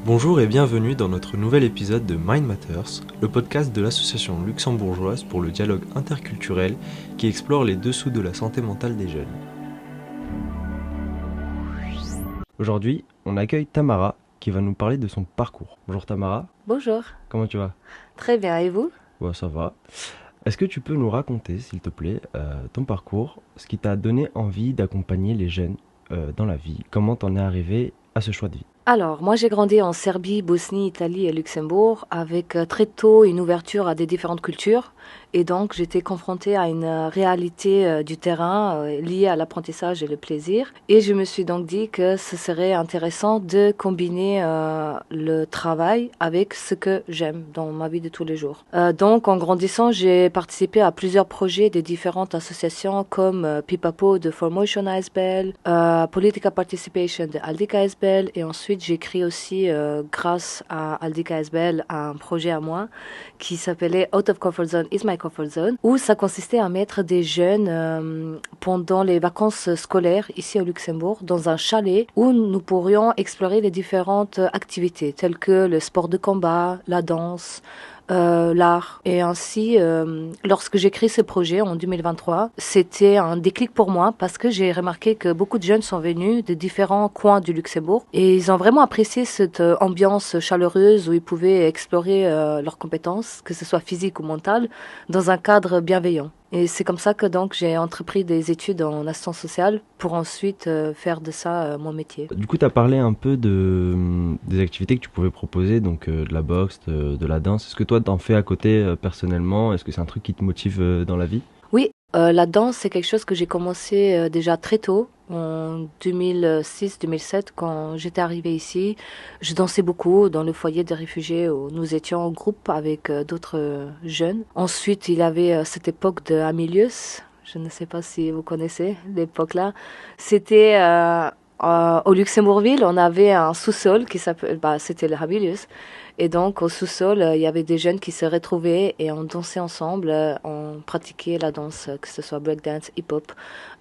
Bonjour et bienvenue dans notre nouvel épisode de Mind Matters, le podcast de l'association luxembourgeoise pour le dialogue interculturel qui explore les dessous de la santé mentale des jeunes. Aujourd'hui, on accueille Tamara qui va nous parler de son parcours. Bonjour Tamara. Bonjour. Comment tu vas? Très bien, et vous? Ouais, ça va. Est-ce que tu peux nous raconter, s'il te plaît, ton parcours, ce qui t'a donné envie d'accompagner les jeunes dans la vie? Comment t'en es arrivé à ce choix de vie? Alors, moi j'ai grandi en Serbie, Bosnie, Italie et Luxembourg avec très tôt une ouverture à des différentes cultures et donc j'étais confrontée à une réalité du terrain liée à l'apprentissage et le plaisir et je me suis donc dit que ce serait intéressant de combiner le travail avec ce que j'aime dans ma vie de tous les jours. Donc en grandissant, j'ai participé à plusieurs projets de différentes associations comme Pipapo de Formotion ASBL, Politica Participation de Aldika ASBL et ensuite j'ai créé aussi, grâce à Aldika ASBL, un projet à moi qui s'appelait Out of Comfort Zone is my comfort zone, où ça consistait à mettre des jeunes pendant les vacances scolaires ici au Luxembourg dans un chalet où nous pourrions explorer les différentes activités telles que le sport de combat, la danse, l'art. Et ainsi, lorsque j'ai créé ce projet en 2023, c'était un déclic pour moi parce que j'ai remarqué que beaucoup de jeunes sont venus de différents coins du Luxembourg et ils ont vraiment apprécié cette ambiance chaleureuse où ils pouvaient explorer leurs compétences, que ce soit physique ou mentale, dans un cadre bienveillant. Et c'est comme ça que donc j'ai entrepris des études en assistance sociale pour ensuite faire de ça mon métier. Du coup, tu as parlé un peu des activités que tu pouvais proposer, donc de la boxe, de la danse. Est-ce que toi, t'en fais à côté personnellement? Est-ce que c'est un truc qui te motive dans la vie? Oui, la danse, c'est quelque chose que j'ai commencé déjà très tôt, en 2006-2007, quand j'étais arrivée ici. Je dansais beaucoup dans le foyer des réfugiés où nous étions en groupe avec d'autres jeunes. Ensuite, il y avait cette époque de Amilius. Je ne sais pas si vous connaissez l'époque-là. C'était au Luxembourgville, on avait un sous-sol qui s'appelle, c'était le Habilius. Et donc, au sous-sol, il y avait des jeunes qui se retrouvaient et on dansait ensemble, on pratiquait la danse, que ce soit breakdance, hip-hop,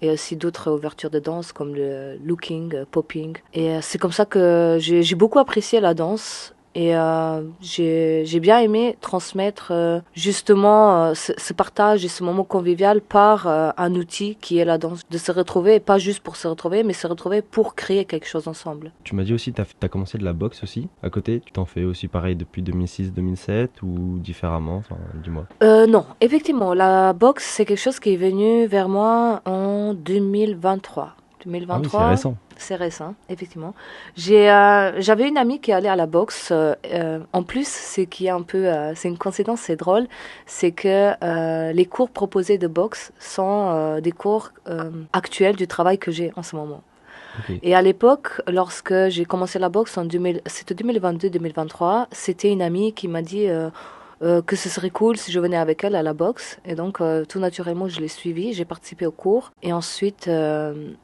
et aussi d'autres ouvertures de danse comme le looking, popping. Et c'est comme ça que j'ai beaucoup apprécié la danse. Et j'ai bien aimé transmettre justement ce partage et ce moment convivial par un outil qui est la danse. De se retrouver, et pas juste pour se retrouver, mais se retrouver pour créer quelque chose ensemble. Tu m'as dit aussi que t'as commencé de la boxe aussi à côté. Tu t'en fais aussi pareil depuis 2006-2007 ou différemment? Enfin, dis-moi. Non, effectivement, la boxe, c'est quelque chose qui est venu vers moi en 2023. Ah oui, c'est 2023, récent. c'est récent, effectivement. J'avais une amie qui allait à la boxe. En plus, ce qui est un peu, c'est une coïncidence, c'est drôle, c'est que les cours proposés de boxe sont des cours actuels du travail que j'ai en ce moment. Ok. Et à l'époque, lorsque j'ai commencé la boxe en 2000, c'était 2022-2023, c'était une amie qui m'a dit que ce serait cool si je venais avec elle à la boxe. Et donc, tout naturellement, je l'ai suivie, j'ai participé au cours. Et ensuite,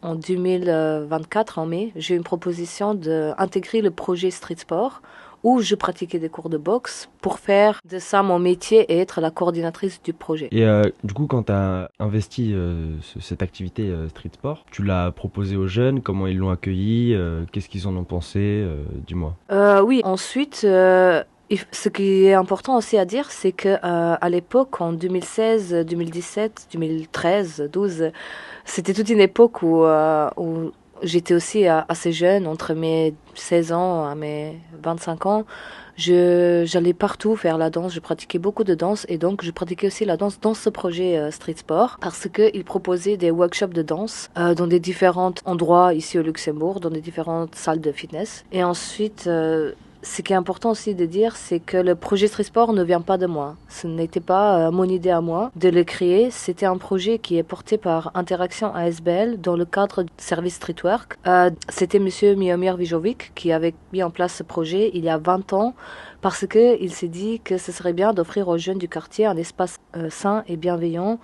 en 2024, en mai, j'ai eu une proposition d'intégrer le projet Street Sport où je pratiquais des cours de boxe pour faire de ça mon métier et être la coordinatrice du projet. Et du coup, quand tu as investi cette activité street sport, tu l'as proposé aux jeunes, comment ils l'ont accueilli, qu'est-ce qu'ils en ont pensé, dis-moi. Oui, ensuite, ce qui est important aussi à dire, c'est que à l'époque, en 2016, 2017, 2013, 12, c'était toute une époque où j'étais aussi assez jeune, entre mes 16 ans à mes 25 ans. J'allais partout faire la danse, je pratiquais beaucoup de danse et donc je pratiquais aussi la danse dans ce projet Street Sport parce qu'il proposait des workshops de danse dans des différents endroits ici au Luxembourg, dans des différentes salles de fitness. Et ensuite, ce qui est important aussi de dire, c'est que le projet Street Sport ne vient pas de moi. Ce n'était pas mon idée à moi de le créer. C'était un projet qui est porté par Interaction ASBL dans le cadre du service Streetwork. C'était Monsieur Miomir Vijovic qui avait mis en place ce projet il y a 20 ans parce qu'il s'est dit que ce serait bien d'offrir aux jeunes du quartier un espace sain et bienveillant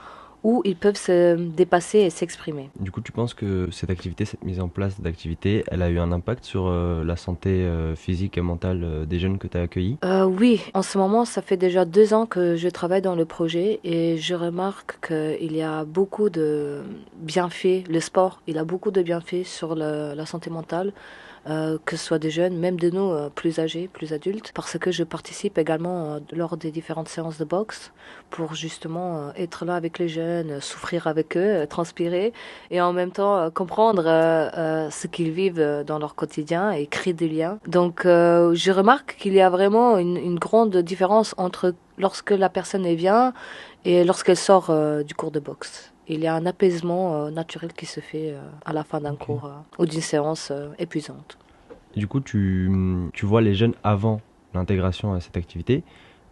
où ils peuvent se dépasser et s'exprimer. Du coup, tu penses que cette activité, cette mise en place d'activité, elle a eu un impact sur la santé physique et mentale des jeunes que tu as accueillis? Oui, en ce moment, ça fait déjà 2 ans que je travaille dans le projet et je remarque qu'il y a beaucoup de bienfaits. Le sport, il a beaucoup de bienfaits sur la santé mentale. que ce soit des jeunes, même de nous plus âgés, plus adultes, parce que je participe également lors des différentes séances de boxe pour justement être là avec les jeunes, souffrir avec eux, transpirer et en même temps comprendre ce qu'ils vivent dans leur quotidien et créer des liens. Donc je remarque qu'il y a vraiment une grande différence entre lorsque la personne est bien et lorsqu'elle sort du cours de boxe. Il y a un apaisement naturel qui se fait à la fin d'un Ok. cours ou d'une séance épuisante. Du coup, tu vois les jeunes avant l'intégration à cette activité.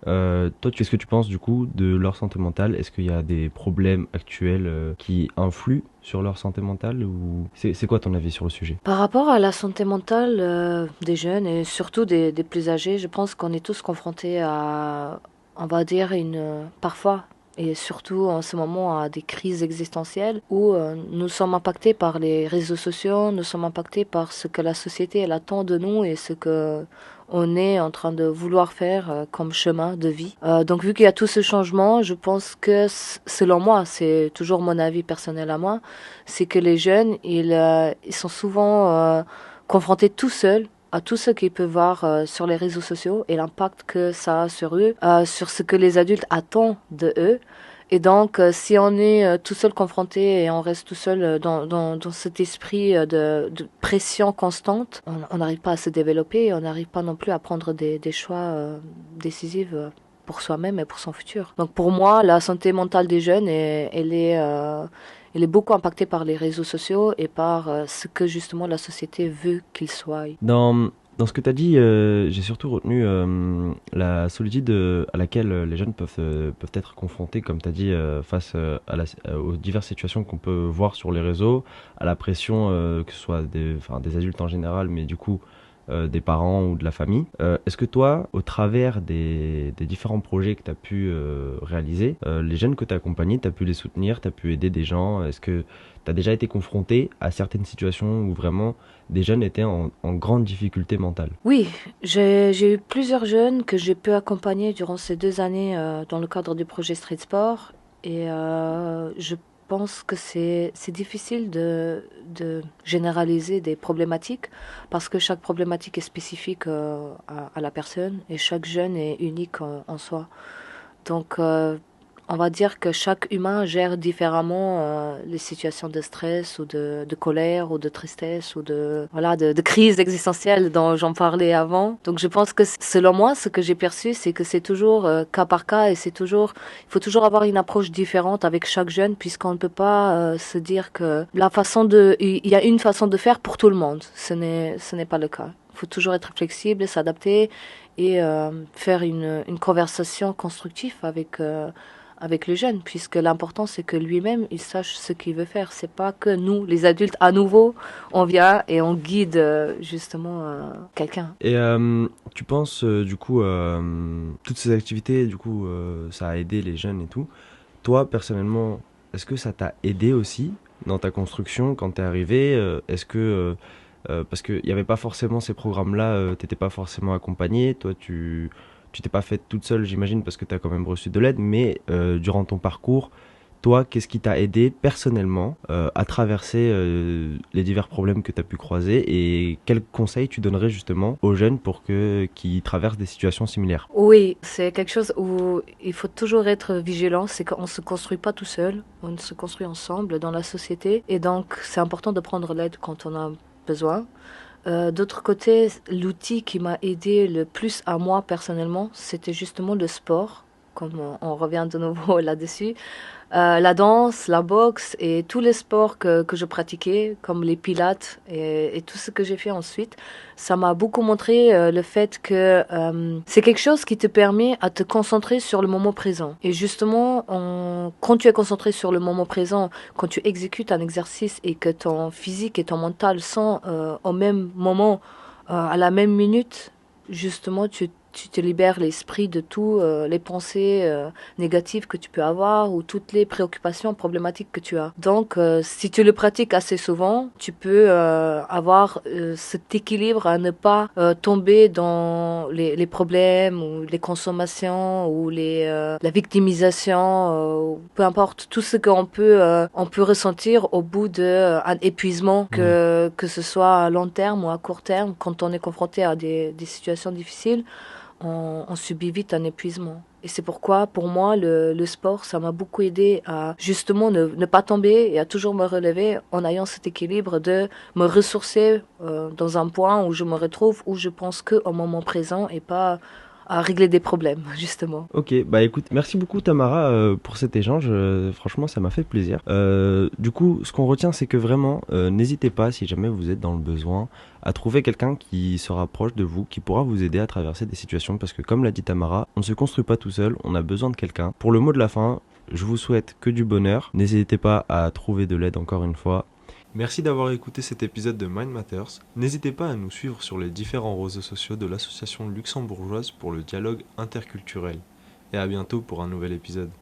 Toi, qu'est-ce que tu penses du coup de leur santé mentale? Est-ce qu'il y a des problèmes actuels qui influent sur leur santé mentale ou c'est quoi ton avis sur le sujet? Par rapport à la santé mentale des jeunes et surtout des plus âgés, je pense qu'on est tous confrontés à, on va dire, parfois et surtout en ce moment à des crises existentielles où nous sommes impactés par les réseaux sociaux, nous sommes impactés par ce que la société elle attend de nous et ce que on est en train de vouloir faire comme chemin de vie. Donc vu qu'il y a tout ce changement, je pense que selon moi, c'est toujours mon avis personnel à moi, c'est que les jeunes, ils sont souvent confrontés tout seuls à tout ce qu'ils peuvent voir sur les réseaux sociaux et l'impact que ça a sur eux, sur ce que les adultes attendent de eux. Et donc, si on est tout seul confronté et on reste tout seul dans cet esprit de pression constante, on n'arrive pas à se développer et on n'arrive pas non plus à prendre des choix décisifs pour soi-même et pour son futur. Donc pour moi, la santé mentale des jeunes, elle est beaucoup impactée par les réseaux sociaux et par ce que justement la société veut qu'ils soient. Dans ce que tu as dit, j'ai surtout retenu la solitude à laquelle les jeunes peuvent être confrontés, comme tu as dit, face aux diverses situations qu'on peut voir sur les réseaux, à la pression, que ce soit des adultes en général, mais du coup des parents ou de la famille. Est-ce que toi, au travers des différents projets que tu as pu réaliser, les jeunes que tu as accompagnés, tu as pu les soutenir, tu as pu aider des gens? Est-ce que tu as déjà été confronté à certaines situations où vraiment des jeunes étaient en grande difficulté mentale? Oui, j'ai eu plusieurs jeunes que j'ai pu accompagner durant ces 2 années dans le cadre du projet Street Sport. Et je pense que c'est difficile de généraliser des problématiques parce que chaque problématique est spécifique à la personne et chaque jeune est unique en soi. Donc, on va dire que chaque humain gère différemment les situations de stress ou de colère ou de tristesse ou voilà, de crise existentielle dont j'en parlais avant. Donc, je pense que selon moi, ce que j'ai perçu, c'est que c'est toujours cas par cas et il faut toujours avoir une approche différente avec chaque jeune puisqu'on ne peut pas se dire que il y a une façon de faire pour tout le monde. Ce n'est pas le cas. Il faut toujours être flexible, s'adapter et faire une conversation constructive avec le jeune, puisque l'important c'est que lui-même il sache ce qu'il veut faire. C'est pas que nous, les adultes, à nouveau, on vient et on guide justement quelqu'un. Et tu penses du coup toutes ces activités du coup ça a aidé les jeunes et tout. Toi personnellement, est-ce que ça t'a aidé aussi dans ta construction quand t'es arrivé? Est-ce que parce qu'il n'y avait pas forcément ces programmes-là, t'étais pas forcément accompagné, toi tu t'es pas faite toute seule j'imagine parce que t'as quand même reçu de l'aide, mais durant ton parcours, toi, qu'est-ce qui t'a aidé personnellement à traverser les divers problèmes que tu as pu croiser et quels conseils tu donnerais justement aux jeunes pour qu'ils traversent des situations similaires? Oui, c'est quelque chose où il faut toujours être vigilant, c'est qu'on ne se construit pas tout seul, on se construit ensemble dans la société et donc c'est important de prendre l'aide quand on a besoin. D'autre côté, l'outil qui m'a aidé le plus à moi personnellement, c'était justement le sport, comme on revient de nouveau là-dessus. La danse, la boxe et tous les sports que je pratiquais, comme les pilates et tout ce que j'ai fait ensuite, ça m'a beaucoup montré le fait que c'est quelque chose qui te permet à te concentrer sur le moment présent. Et justement, quand tu es concentré sur le moment présent, quand tu exécutes un exercice et que ton physique et ton mental sont au même moment, à la même minute, justement, tu te libères l'esprit de tout, les pensées négatives que tu peux avoir ou toutes les préoccupations problématiques que tu as. Donc, si tu le pratiques assez souvent, tu peux avoir cet équilibre à ne pas tomber dans les problèmes ou les consommations ou la victimisation, peu importe tout ce on peut ressentir au bout d'un épuisement, que ce soit à long terme ou à court terme. Quand on est confronté à des situations difficiles, on subit vite un épuisement. Et c'est pourquoi, pour moi, le sport, ça m'a beaucoup aidé à justement ne pas tomber et à toujours me relever en ayant cet équilibre de me ressourcer dans un point où je me retrouve, où je pense qu'au moment présent et pas à régler des problèmes, justement. Ok, bah écoute, merci beaucoup Tamara pour cet échange. Franchement, ça m'a fait plaisir. Du coup, ce qu'on retient, c'est que vraiment, n'hésitez pas, si jamais vous êtes dans le besoin, à trouver quelqu'un qui se rapproche de vous, qui pourra vous aider à traverser des situations, parce que comme l'a dit Tamara, on ne se construit pas tout seul, on a besoin de quelqu'un. Pour le mot de la fin, je vous souhaite que du bonheur. N'hésitez pas à trouver de l'aide encore une fois. Merci d'avoir écouté cet épisode de Mind Matters. N'hésitez pas à nous suivre sur les différents réseaux sociaux de l'association luxembourgeoise pour le dialogue interculturel. Et à bientôt pour un nouvel épisode.